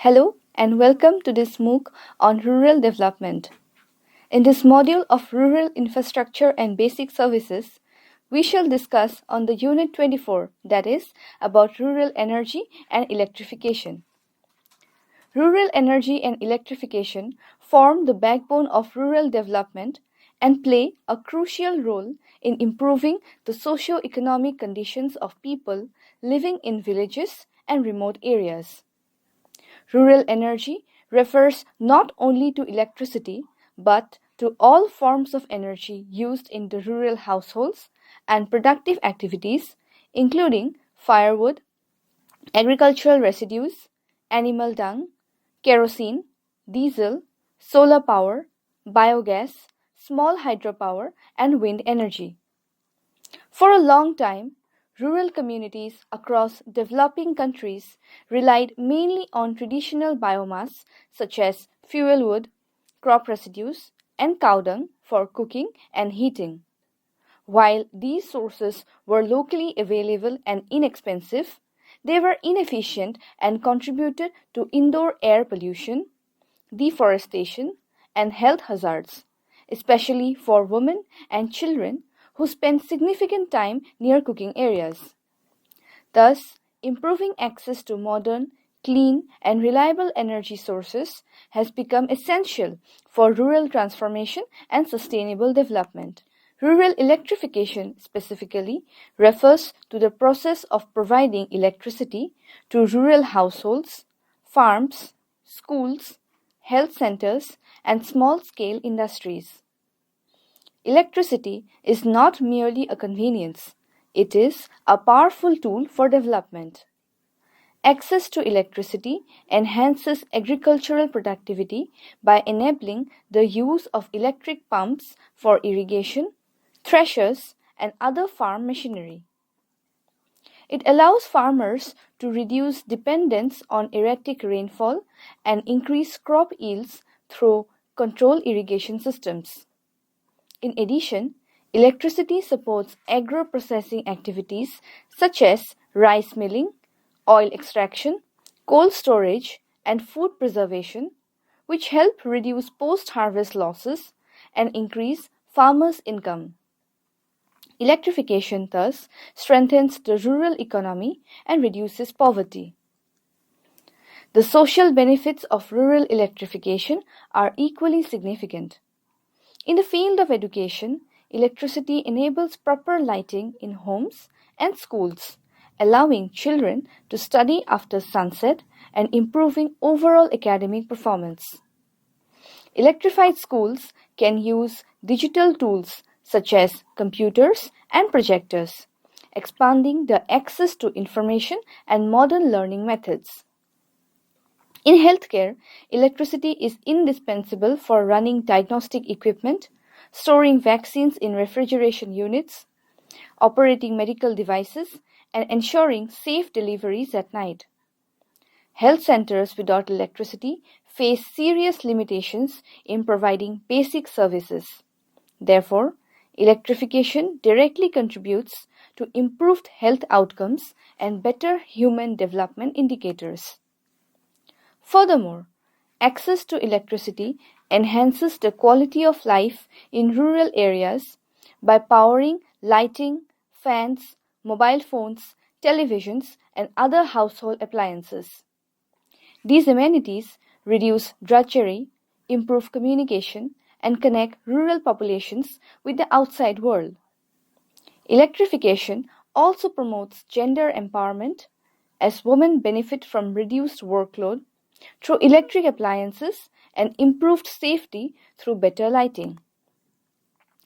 Hello and welcome to this MOOC on rural development. In this module of rural infrastructure and basic services, we shall discuss on the unit 24, that is about rural energy and electrification. Rural energy and electrification form the backbone of rural development and play a crucial role in improving the socio-economic conditions of people living in villages and remote areas. Rural energy refers not only to electricity but to all forms of energy used in the rural households and productive activities, including firewood, agricultural residues, animal dung, kerosene, diesel, solar power, biogas, small hydropower, and wind energy. For a long time, rural communities across developing countries relied mainly on traditional biomass such as fuel wood, crop residues, and cow dung for cooking and heating. While these sources were locally available and inexpensive, they were inefficient and contributed to indoor air pollution, deforestation, and health hazards, especially for women and children who spend significant time near cooking areas. Thus, improving access to modern, clean, and reliable energy sources has become essential for rural transformation and sustainable development. Rural electrification specifically refers to the process of providing electricity to rural households, farms, schools, health centers, and small scale industries. Electricity is not merely a convenience, it is a powerful tool for development. Access to electricity enhances agricultural productivity by enabling the use of electric pumps for irrigation, threshers, and other farm machinery. It allows farmers to reduce dependence on erratic rainfall and increase crop yields through controlled irrigation systems. In addition, electricity supports agro-processing activities such as rice milling, oil extraction, coal storage, and food preservation, which help reduce post-harvest losses and increase farmers' income. Electrification thus strengthens the rural economy and reduces poverty. The social benefits of rural electrification are equally significant. In the field of education, electricity enables proper lighting in homes and schools, allowing children to study after sunset and improving overall academic performance. Electrified schools can use digital tools such as computers and projectors, expanding the access to information and modern learning methods. In healthcare, electricity is indispensable for running diagnostic equipment, storing vaccines in refrigeration units, operating medical devices, and ensuring safe deliveries at night. Health centers without electricity face serious limitations in providing basic services. Therefore, electrification directly contributes to improved health outcomes and better human development indicators. Furthermore, access to electricity enhances the quality of life in rural areas by powering lighting, fans, mobile phones, televisions, and other household appliances. These amenities reduce drudgery, improve communication, and connect rural populations with the outside world. Electrification also promotes gender empowerment as women benefit from reduced workload through electric appliances and improved safety through better lighting.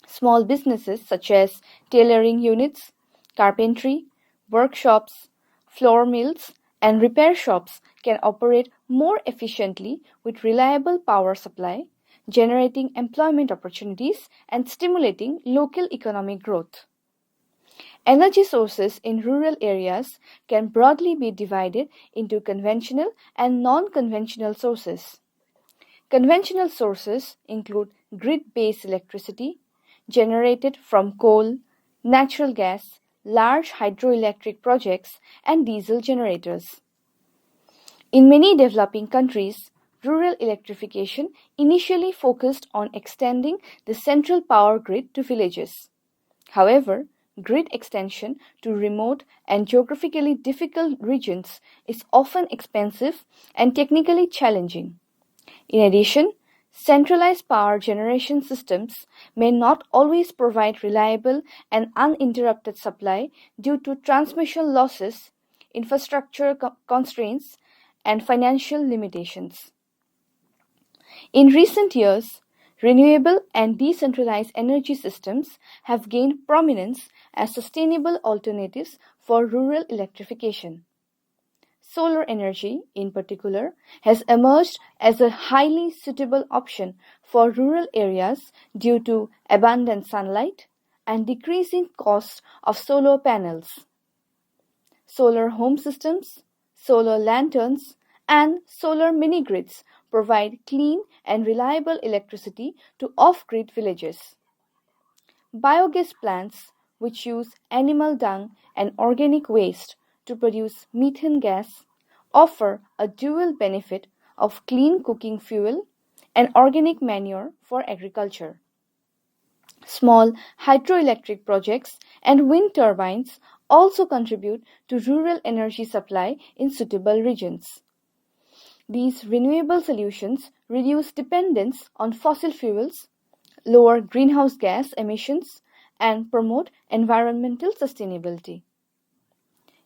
Small businesses such as tailoring units, carpentry, workshops, flour mills, and repair shops can operate more efficiently with reliable power supply, generating employment opportunities and stimulating local economic growth. Energy sources in rural areas can broadly be divided into conventional and non-conventional sources. Conventional sources include grid-based electricity generated from coal, natural gas, large hydroelectric projects, and diesel generators. In many developing countries, rural electrification initially focused on extending the central power grid to villages. However, grid extension to remote and geographically difficult regions is often expensive and technically challenging. In addition, centralized power generation systems may not always provide reliable and uninterrupted supply due to transmission losses, infrastructure constraints, and financial limitations. In recent years, renewable and decentralized energy systems have gained prominence as sustainable alternatives for rural electrification. Solar energy, in particular, has emerged as a highly suitable option for rural areas due to abundant sunlight and decreasing cost of solar panels. Solar home systems, solar lanterns, and solar mini grids provide clean and reliable electricity to off grid villages. Biogas plants, which use animal dung and organic waste to produce methane gas, offer a dual benefit of clean cooking fuel and organic manure for agriculture. Small hydroelectric projects and wind turbines also contribute to rural energy supply in suitable regions. These renewable solutions reduce dependence on fossil fuels, lower greenhouse gas emissions, and promote environmental sustainability.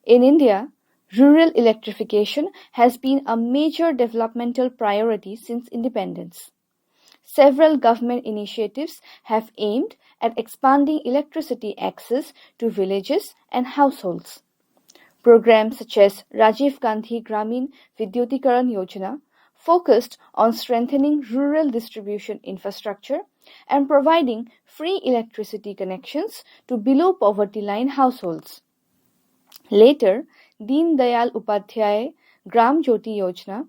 In India, rural electrification has been a major developmental priority since independence. Several government initiatives have aimed at expanding electricity access to villages and households. Programs such as Rajiv Gandhi Gramin Vidyutikaran Yojana focused on strengthening rural distribution infrastructure and providing free electricity connections to below poverty line households. Later, Deen Dayal Upadhyay Gram Jyoti Yojana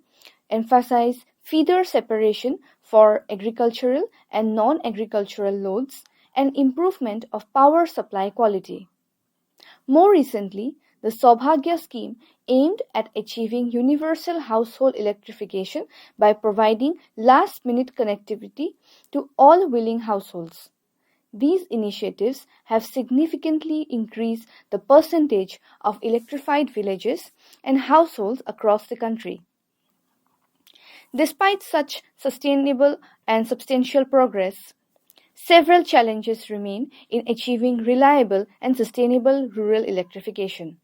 emphasized feeder separation for agricultural and non-agricultural loads and improvement of power supply quality. More recently, the Saubhagya scheme aimed at achieving universal household electrification by providing last-minute connectivity to all willing households. These initiatives have significantly increased the percentage of electrified villages and households across the country. Despite such sustainable and substantial progress, several challenges remain in achieving reliable and sustainable rural electrification.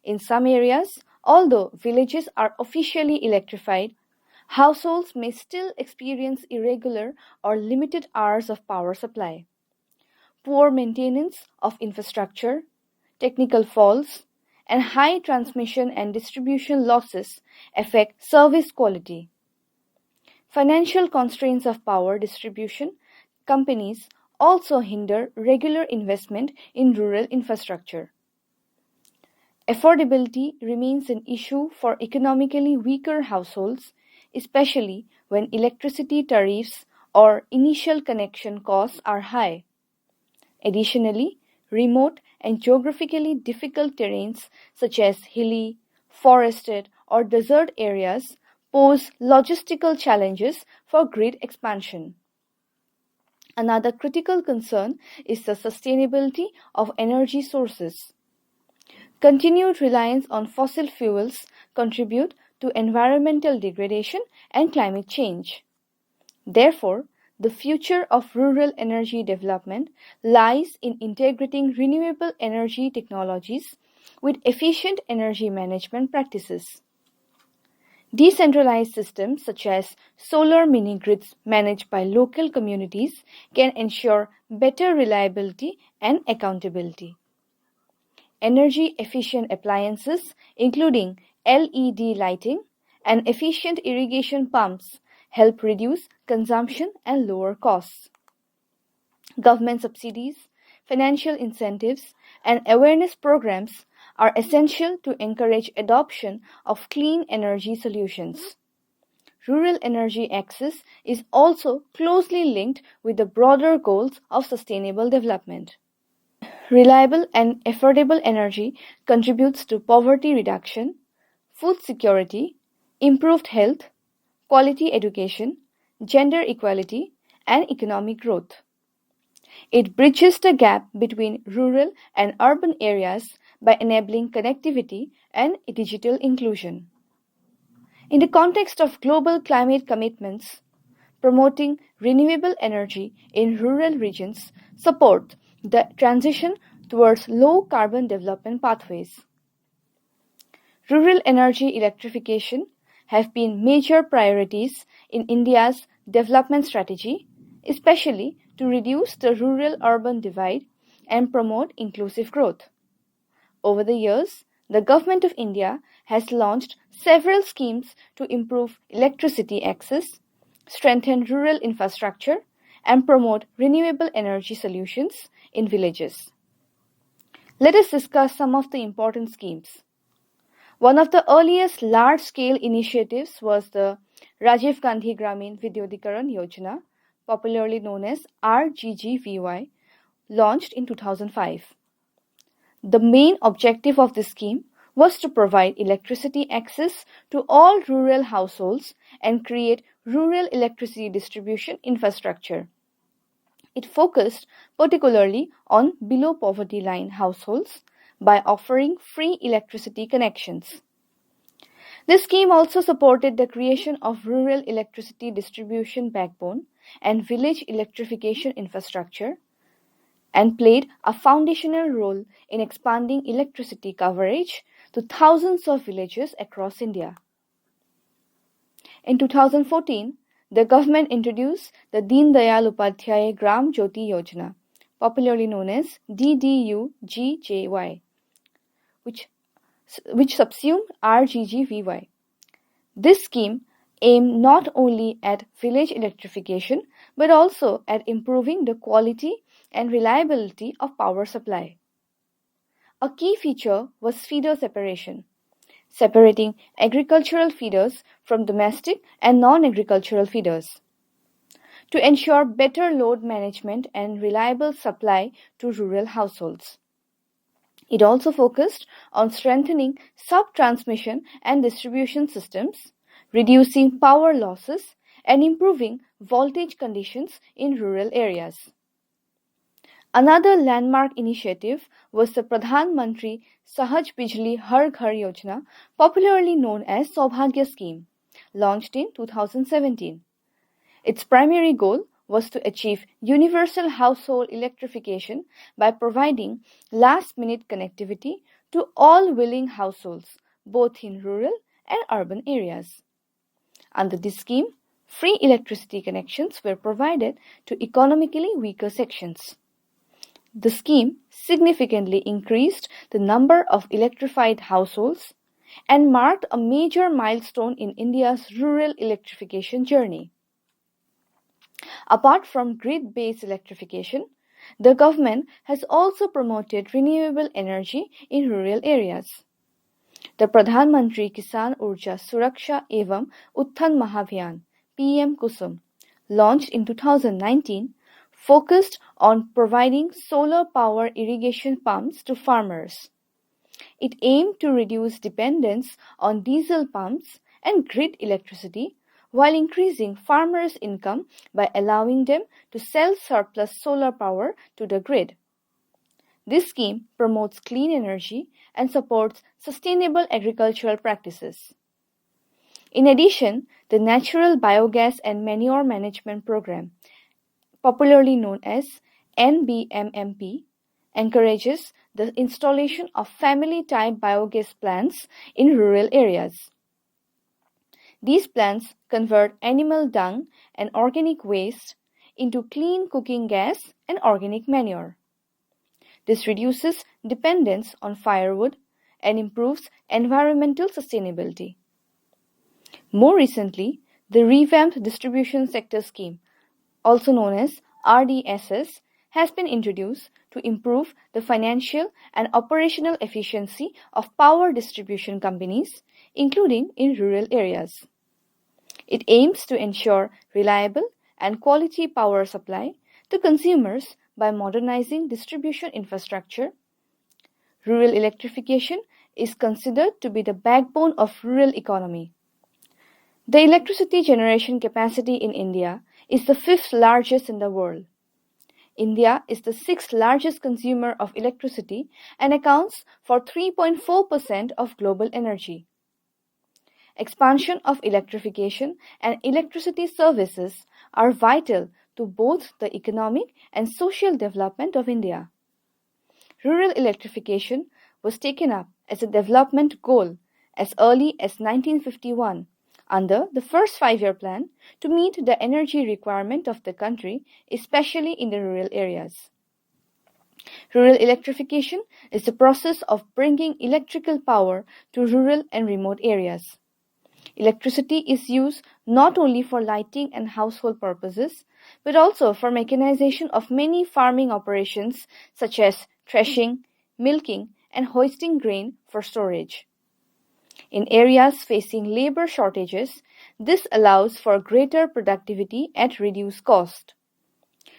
In some areas, although villages are officially electrified, households may still experience irregular or limited hours of power supply. Poor maintenance of infrastructure, technical faults, and high transmission and distribution losses affect service quality. Financial constraints of power distribution companies also hinder regular investment in rural infrastructure. Affordability remains an issue for economically weaker households, especially when electricity tariffs or initial connection costs are high. Additionally, remote and geographically difficult terrains such as hilly, forested, or desert areas pose logistical challenges for grid expansion. Another critical concern is the sustainability of energy sources. Continued reliance on fossil fuels contribute to environmental degradation and climate change. Therefore, the future of rural energy development lies in integrating renewable energy technologies with efficient energy management practices. Decentralized systems such as solar mini grids managed by local communities can ensure better reliability and accountability. Energy efficient appliances, including LED lighting and efficient irrigation pumps, help reduce consumption and lower costs. Government subsidies, financial incentives, and awareness programs are essential to encourage adoption of clean energy solutions. Rural energy access is also closely linked with the broader goals of sustainable development. Reliable and affordable energy contributes to poverty reduction, food security, improved health, quality education, gender equality, and economic growth. It bridges the gap between rural and urban areas by enabling connectivity and digital inclusion. In the context of global climate commitments, promoting renewable energy in rural regions supports the transition towards low carbon development pathways. Rural energy electrification have been major priorities in India's development strategy, especially to reduce the rural urban divide and promote inclusive growth. Over the years, the Government of India has launched several schemes to improve electricity access, strengthen rural infrastructure, and promote renewable energy solutions in villages. Let us discuss some of the important schemes. One of the earliest large-scale initiatives was the Rajiv Gandhi Gramin Vidyodikaran Yojana, popularly known as RGGVY, launched in 2005. The main objective of this scheme was to provide electricity access to all rural households and create rural electricity distribution infrastructure. It focused particularly on below poverty line households by offering free electricity connections. This scheme also supported the creation of rural electricity distribution backbone and village electrification infrastructure and played a foundational role in expanding electricity coverage to thousands of villages across India. In 2014, the government introduced the Deen Dayal Upadhyay Gram Jyoti Yojana, popularly known as DDU-GJY, which subsumed RGGVY. This scheme aimed not only at village electrification but also at improving the quality and reliability of power supply. A key feature was feeder separation, separating agricultural feeders from domestic and non-agricultural feeders, to ensure better load management and reliable supply to rural households. It also focused on strengthening sub-transmission and distribution systems, reducing power losses, and improving voltage conditions in rural areas. Another landmark initiative was the Pradhan Mantri Sahaj Bijli Har Ghar Yojana, popularly known as Saubhagya Scheme, launched in 2017. Its primary goal was to achieve universal household electrification by providing last-minute connectivity to all willing households, both in rural and urban areas. Under this scheme, free electricity connections were provided to economically weaker sections. The scheme significantly increased the number of electrified households and marked a major milestone in India's rural electrification journey. Apart from grid-based electrification, the government has also promoted renewable energy in rural areas. The Pradhan Mantri Kisan Urja Suraksha Evam Utthan Mahabhiyan PM Kusum, launched in 2019, focused on providing solar power irrigation pumps to farmers. It aimed to reduce dependence on diesel pumps and grid electricity while increasing farmers' income by allowing them to sell surplus solar power to the grid. This scheme promotes clean energy and supports sustainable agricultural practices. In addition, the Natural Biogas and Manure Management Program, popularly known as NBMMP, encourages the installation of family-type biogas plants in rural areas. These plants convert animal dung and organic waste into clean cooking gas and organic manure. This reduces dependence on firewood and improves environmental sustainability. More recently, the Revamped Distribution Sector Scheme, also known as RDSS, has been introduced to improve the financial and operational efficiency of power distribution companies, including in rural areas. It aims to ensure reliable and quality power supply to consumers by modernizing distribution infrastructure. Rural electrification is considered to be the backbone of rural economy. The electricity generation capacity in India is the fifth largest in the world. India is the sixth largest consumer of electricity and accounts for 3.4% of global energy. Expansion of electrification and electricity services are vital to both the economic and social development of India. Rural electrification was taken up as a development goal as early as 1951 under the first five-year plan to meet the energy requirement of the country, especially in the rural areas. Rural electrification is the process of bringing electrical power to rural and remote areas. Electricity is used not only for lighting and household purposes, but also for mechanization of many farming operations such as threshing, milking, and hoisting grain for storage. In areas facing labor shortages, this allows for greater productivity at reduced cost.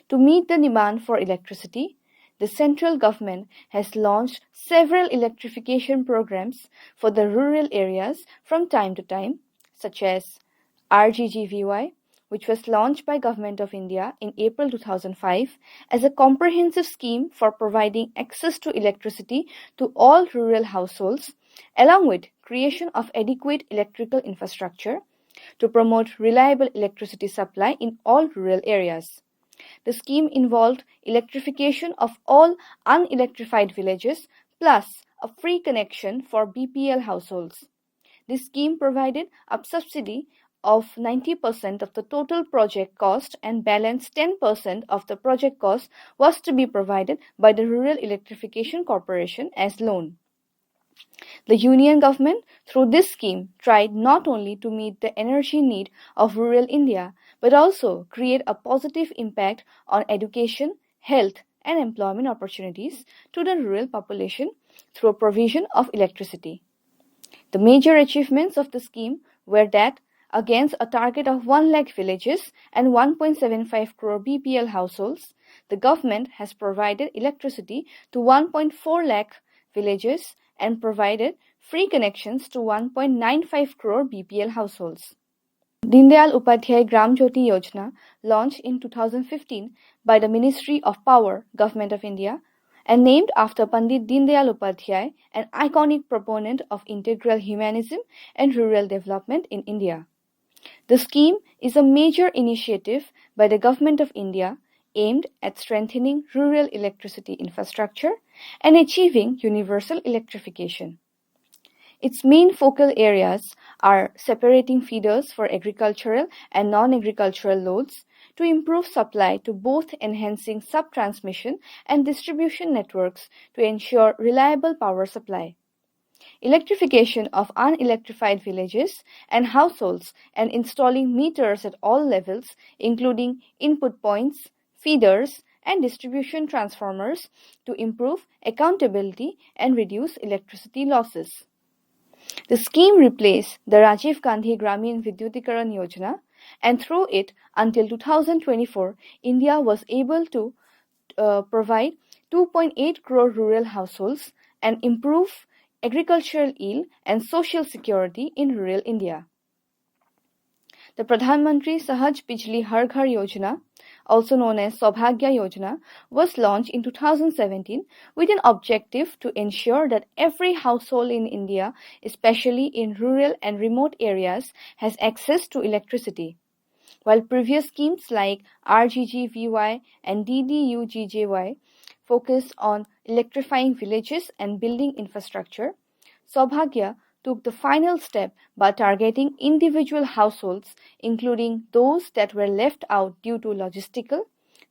To meet the demand for electricity, the central government has launched several electrification programs for the rural areas from time to time, such as RGGVY, which was launched by Government of India in April 2005 as a comprehensive scheme for providing access to electricity to all rural households, along with creation of adequate electrical infrastructure to promote reliable electricity supply in all rural areas. The scheme involved electrification of all unelectrified villages plus a free connection for BPL households. This scheme provided a subsidy of 90% of the total project cost and balance 10% of the project cost was to be provided by the Rural Electrification Corporation as loan. The Union government, through this scheme, tried not only to meet the energy need of rural India, but also create a positive impact on education, health, and employment opportunities to the rural population through provision of electricity. The major achievements of the scheme were that against a target of 1 lakh villages and 1.75 crore BPL households, the government has provided electricity to 1.4 lakh villages and provided free connections to 1.95 crore BPL households. Deen Dayal Upadhyay Gram Jyoti Yojana, launched in 2015 by the Ministry of Power, Government of India, and named after Pandit Deen Dayal Upadhyay, an iconic proponent of integral humanism and rural development in India. The scheme is a major initiative by the Government of India aimed at strengthening rural electricity infrastructure and achieving universal electrification. Its main focal areas are separating feeders for agricultural and non-agricultural loads to improve supply to both enhancing sub-transmission and distribution networks to ensure reliable power supply. Electrification of unelectrified villages and households and installing meters at all levels, including input points, feeders, and distribution transformers to improve accountability and reduce electricity losses. The scheme replaced the Rajiv Gandhi Gramin Vidyutikaran Yojana, and through it, until 2024, India was able to provide 2.8 crore rural households and improve agricultural yield and social security in rural India. The Pradhan Mantri Sahaj Bijli Har Ghar Yojana, also known as Saubhagya Yojana, was launched in 2017 with an objective to ensure that every household in India, especially in rural and remote areas, has access to electricity. While previous schemes like RGGVY and DDUGJY focused on electrifying villages and building infrastructure, Saubhagya took the final step by targeting individual households, including those that were left out due to logistical,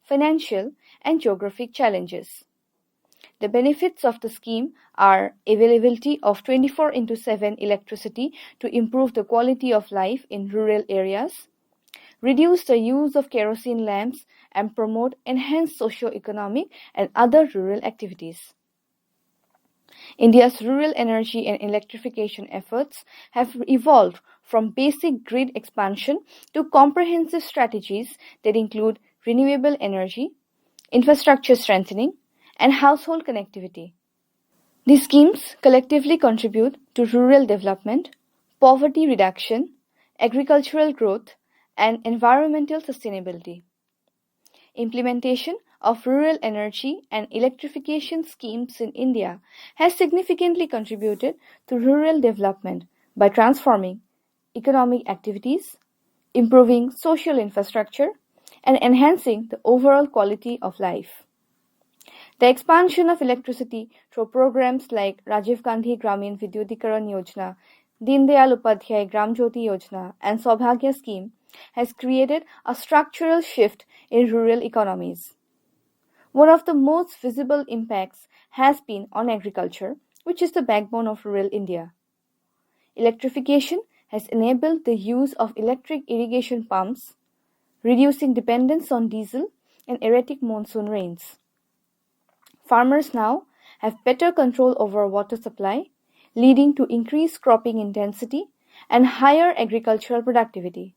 financial, and geographic challenges. The benefits of the scheme are availability of 24/7 electricity to improve the quality of life in rural areas, reduce the use of kerosene lamps, and promote enhanced socio-economic and other rural activities. India's rural energy and electrification efforts have evolved from basic grid expansion to comprehensive strategies that include renewable energy, infrastructure strengthening, and household connectivity. These schemes collectively contribute to rural development, poverty reduction, agricultural growth, and environmental sustainability. Implementation of rural energy and electrification schemes in India has significantly contributed to rural development by transforming economic activities, improving social infrastructure, and enhancing the overall quality of life. The expansion of electricity through programs like Rajiv Gandhi Gramin Vidyutikaran Yojana, Deen Dayal Upadhyay Gram Jyoti Yojana, and Saubhagya scheme has created a structural shift in rural economies. One of the most visible impacts has been on agriculture, which is the backbone of rural India. Electrification has enabled the use of electric irrigation pumps, reducing dependence on diesel and erratic monsoon rains. Farmers now have better control over water supply, leading to increased cropping intensity and higher agricultural productivity.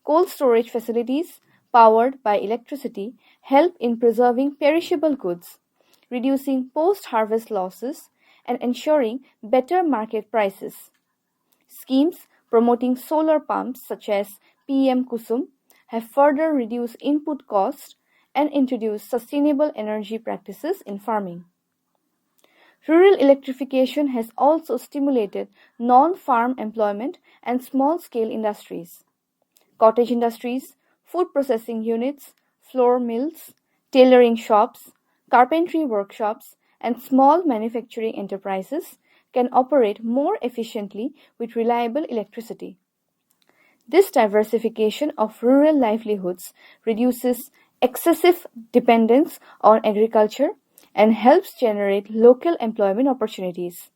Cold storage facilities powered by electricity help in preserving perishable goods, reducing post-harvest losses, and ensuring better market prices. Schemes promoting solar pumps such as PM Kusum have further reduced input costs and introduced sustainable energy practices in farming. Rural electrification has also stimulated non-farm employment and small-scale industries. Cottage industries, food processing units, flour mills, tailoring shops, carpentry workshops, and small manufacturing enterprises can operate more efficiently with reliable electricity. This diversification of rural livelihoods reduces excessive dependence on agriculture and helps generate local employment opportunities.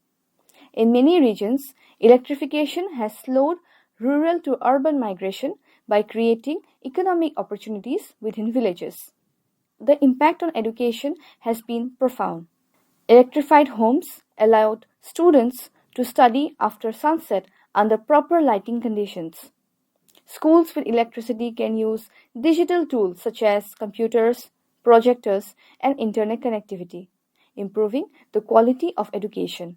In many regions, electrification has slowed rural to urban migration by creating economic opportunities within villages. The impact on education has been profound. Electrified homes allowed students to study after sunset under proper lighting conditions. Schools with electricity can use digital tools such as computers, projectors, and internet connectivity, improving the quality of education.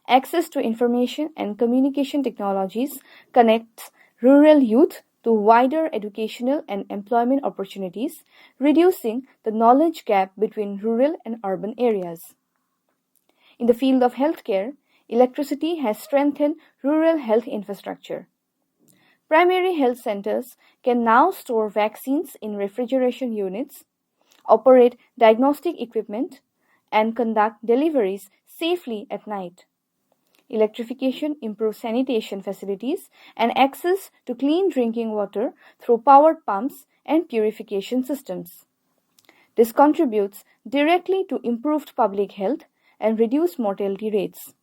Access to information and communication technologies connects rural youth to wider educational and employment opportunities, reducing the knowledge gap between rural and urban areas. In the field of healthcare, electricity has strengthened rural health infrastructure. Primary health centers can now store vaccines in refrigeration units, operate diagnostic equipment, and conduct deliveries safely at night. Electrification improves sanitation facilities and access to clean drinking water through powered pumps and purification systems. This contributes directly to improved public health and reduced mortality rates.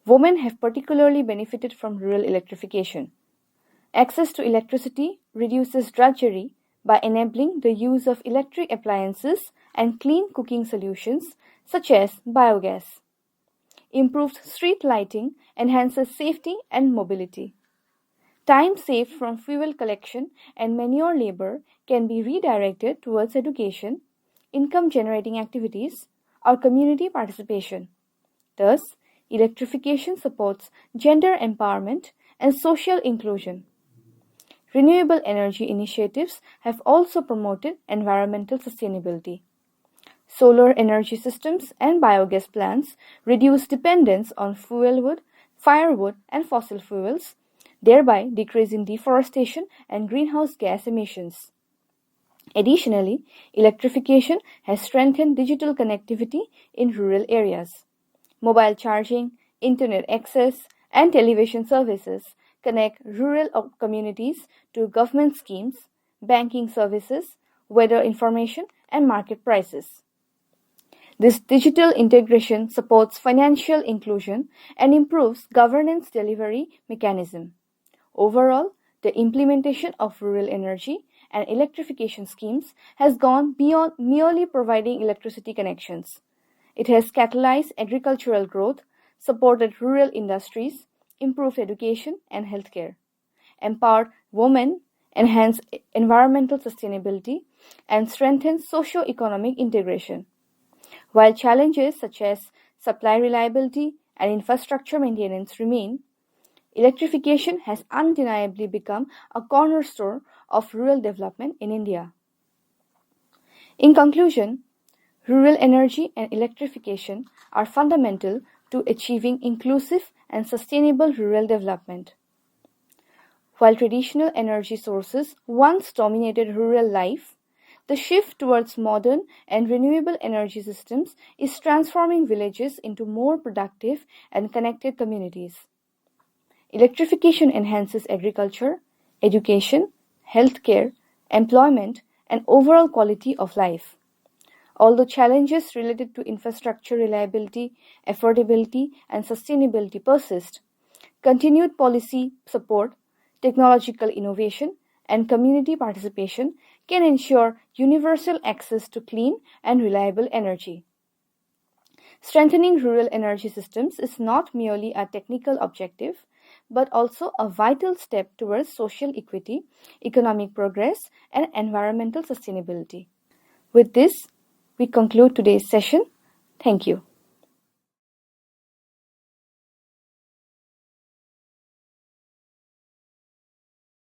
Women have particularly benefited from rural electrification. Access to electricity reduces drudgery by enabling the use of electric appliances and clean cooking solutions such as biogas. Improved street lighting enhances safety and mobility. Time saved from fuel collection and manure labor can be redirected towards education, income generating activities, or community participation. Thus, electrification supports gender empowerment and social inclusion. Renewable energy initiatives have also promoted environmental sustainability. Solar energy systems and biogas plants reduce dependence on fuel wood, firewood, and fossil fuels, thereby decreasing deforestation and greenhouse gas emissions. Additionally, electrification has strengthened digital connectivity in rural areas. Mobile charging, internet access, and television services connect rural communities to government schemes, banking services, weather information, and market prices. This digital integration supports financial inclusion and improves governance delivery mechanism. Overall, the implementation of rural energy and electrification schemes has gone beyond merely providing electricity connections. It has catalyzed agricultural growth, supported rural industries, improved education and healthcare, empowered women, enhanced environmental sustainability, and strengthened socio-economic integration. While challenges such as supply reliability and infrastructure maintenance remain, electrification has undeniably become a cornerstone of rural development in India. In conclusion, rural energy and electrification are fundamental to achieving inclusive and sustainable rural development. While traditional energy sources once dominated rural life, the shift towards modern and renewable energy systems is transforming villages into more productive and connected communities. Electrification enhances agriculture, education, healthcare, employment, and overall quality of life. Although challenges related to infrastructure reliability, affordability, and sustainability persist, continued policy support, technological innovation, and community participation can ensure universal access to clean and reliable energy. Strengthening rural energy systems is not merely a technical objective, but also a vital step towards social equity, economic progress, and environmental sustainability. With this, we conclude today's session. Thank you.